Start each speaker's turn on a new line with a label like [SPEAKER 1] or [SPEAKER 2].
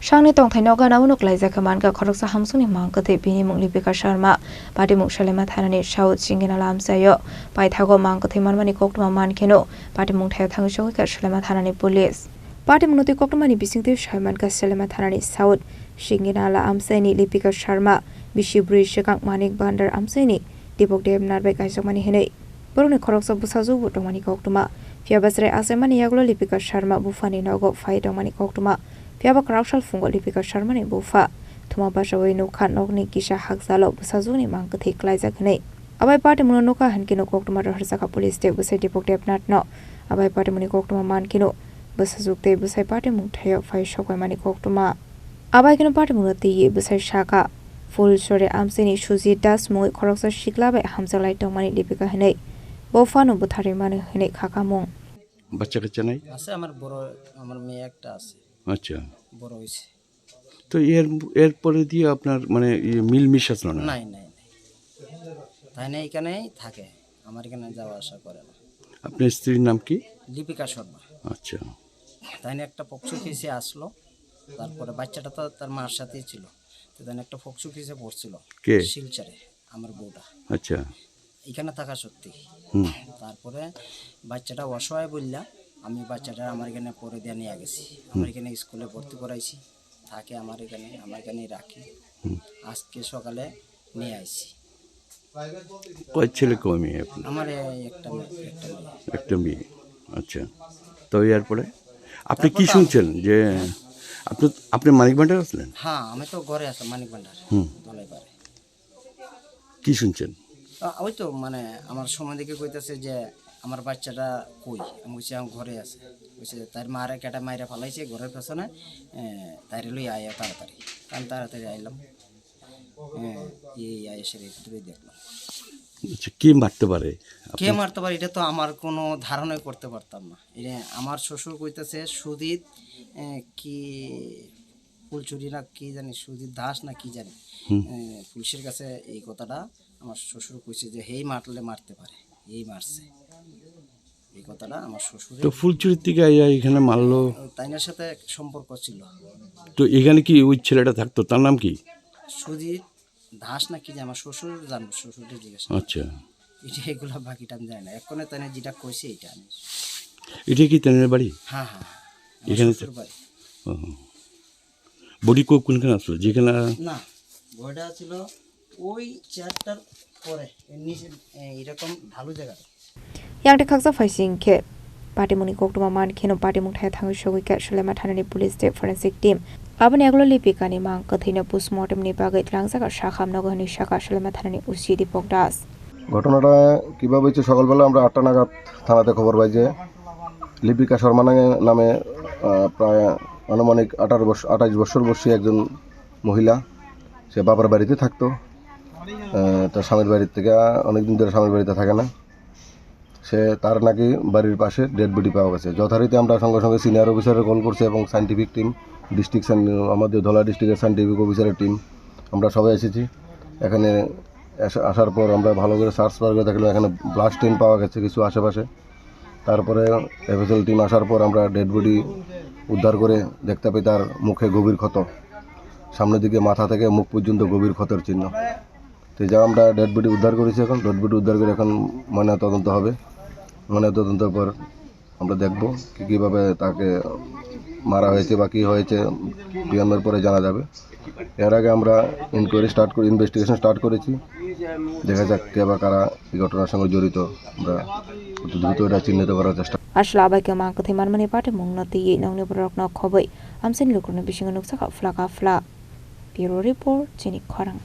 [SPEAKER 1] Shangni tong thaino ga naunuk laija kaman ga khoroksa hamsuni mang kate bini mungli Lipika Sharma pati mung Shalema thanani South Singina lam sayo pai thago mang kate manmani koktuma man kheno pati mung thaya thang shogi ka Shalema thanani police pati mung noti koktumani bisingte shaiman ka Shalema thanani South Singina la amsaini Lipika Sharma bishibri shekang manik bandar amsaini Dipok Dev narbai kaisakmani henei boroni khoroksa busaju butongmani koktuma fiabasre asemani yaglo Lipika Sharma bufani nogo fai dongmani koktuma Fiaba Kraukshal Fungo Lipika Sharma ni bufa Thuma Bashawai Nuka Nogni Kisha Hakzalo Busazuni Mankathi Klaiza Kane Abai Party Munoka Hankino Koktuma Harsaka Police State Busai Dipok Dep Nat no Abai Party Muni Koktuma Mankino Busazukte Busai Party Mungtayo Fai Shokai Mani Koktuma Abai Kino Party Munati Busai Shaka Full Shore Amsini Shuzi Das Mui Koroksa Shiklabe Hamzalai Domani Lipika Hene Bofano Buthari Mani Hene Kakamong
[SPEAKER 2] বাচ্চা কাচ্চা নাই
[SPEAKER 3] আছে আমার মেয়ে একটা আছে
[SPEAKER 2] আচ্ছা
[SPEAKER 3] বড় হইছে
[SPEAKER 2] তো এরপরে দিয়ে আপনার মানে মিল মিশ আসলো না
[SPEAKER 3] নাই তাই না এখানেই থাকে আমার এখানে যাওয়া আসা করে না
[SPEAKER 2] আপনার স্ত্রীর নাম কি
[SPEAKER 3] লিপিকা শর্মা
[SPEAKER 2] আচ্ছা
[SPEAKER 3] তাই না একটা পক্সু কেসে আসলো তারপরে বাচ্চাটা তো তার মার সাথেই ছিল তো তাই একটা পক্সু কেসে পড়ছিল
[SPEAKER 2] কে
[SPEAKER 3] শিলচরে আমার বউটা
[SPEAKER 2] আচ্ছা
[SPEAKER 3] এখানে থাকা সত্যি তারপরে বাচ্চাটা অসহায় বললা আমি বাচ্চাটা আমার এখানে পরে দিয়ে নিয়ে গেছি আমার এখানে স্কুলে ভর্তি করাইছি থাকে আমার এখানেই রাখি আজকে সকালে নিয়ে আইছি
[SPEAKER 2] কয় ছেলে কয় মেয়ে আপনার
[SPEAKER 3] আমার
[SPEAKER 2] একটা মেয়ে আচ্ছা তো এরপরে আপনি কি শুনছেন যে আপনি মানিক ভান্ডার আসলেন
[SPEAKER 3] হ্যাঁ আমি তো ঘরে আসলাম মানিক ভান্ডার দলাই পারে
[SPEAKER 2] কি শুনছেন
[SPEAKER 3] ওই তো মানে আমার সময় দিকে কইতেছে যে আমার বাচ্চাটা কই আমি বলছি আমার ঘরে আছে বলছে তার মারে কেটা মাইরা ফেলাইছে ঘরের পেছনে তাই লই আয় তাড়াতাড়ি কারণ তাড়াতাড়ি আইলাম এই এসে দেখলাম
[SPEAKER 2] আচ্ছা কে মারতে পারে
[SPEAKER 3] এটা তো আমার কোনো ধারণাই করতে পারতাম না এটা আমার শ্বশুর কইতেছে সুজিত কি ফুলচুরি না কি জানি সুজিত দাস না কি জানি পুলিশের কাছে এই কথাটা আমার শ্বশুর কইছে যে হেই মারতে পারে এই মারছে এই কথাটা আমার শ্বশুর
[SPEAKER 2] তো ফুলচুরির থেকে এখানে মারলো
[SPEAKER 3] তাইনার সাথে সম্পর্ক ছিল
[SPEAKER 2] তো এখানে কি ওই ছেলেটা থাকতো তার নাম কি
[SPEAKER 3] সুজিত দাস না কি যে আমার শ্বশুর জানবো শ্বশুরকে জিজ্ঞাসা
[SPEAKER 2] আচ্ছা
[SPEAKER 3] এগুলো বাকিটা আমি জানি না এখনো তাই যেটা কইছে এটা আমি
[SPEAKER 2] এটা কি তেনের বাড়ি
[SPEAKER 3] হ্যাঁ
[SPEAKER 2] এখানে
[SPEAKER 3] বাড়ি
[SPEAKER 2] বডি কোনখানে আসলো যেখানে
[SPEAKER 3] না বডিটা ছিল ওই চেয়ারটার পরে নিচে এরকম ঢালু জায়গা
[SPEAKER 1] Yang de khaksa faising ke party muni koktuma man kheno party mung thaya thang shogi ka Shalema thanani police state forensic team abani aglo Lipika ni mang kathina postmortem ni bagai tlangsa ka shakham nagani shaka Shalema thanani usi Dipok Das
[SPEAKER 4] ঘটনাটা কিভাবে হয়েছে সকালবেলা আমরা 8টা নাগাদ থানাতে খবর পাই যে লিপিকা শর্মা নামে প্রায় আনুমানিক 28 বছর বয়সী একজন মহিলা সে বাবার বাড়িতে থাকতো তার স্বামীর বাড়ির থেকে অনেকদিন ধরে স্বামীর বাড়িতে থাকে না সে তার নাকি বাড়ির পাশে ডেড বডি পাওয়া গেছে যথারীতি আমরা সঙ্গে সঙ্গে সিনিয়র অফিসারের কল করছি এবং সায়েন্টিফিক টিম আমাদের ধলা ডিস্ট্রিক্টের সায়েন্টিফিক অফিসারের টিম আমরা সবাই এসেছি এখানে আসার পর আমরা ভালো করে সার্চ করে দেখলাম এখানে ব্লাস্ট টিম পাওয়া গেছে কিছু আশেপাশে তারপরে এফএসএল টিম আসার পর আমরা ডেড বডি উদ্ধার করে দেখতে পাই তার মুখে গভীর ক্ষত সামনের দিকে মাথা থেকে মুখ পর্যন্ত গভীর ক্ষতের চিহ্ন তো যা আমরা ডেড বডি উদ্ধার করেছি এখন ডেড বডি উদ্ধার করে এখন ময়নাতদন্ত হবে ময়নাতদন্তের পর আমরা দেখব কীভাবে তাকে মারা হয়েছে বা কী হয়েছে পিএমের পরে জানা যাবে এর আগে আমরা ইনভেস্টিগেশন স্টার্ট করেছি দেখা যাক কে বা কারা এই ঘটনার সঙ্গে জড়িত আমরা দ্রুত এটা চিহ্নিত করার চেষ্টা
[SPEAKER 1] Ashla abai ke mang kathi manmani party mung nati ye nangni borok na khoboi amsen lukurna bisinga nuksa ka fla Bureau Report Chini Khorang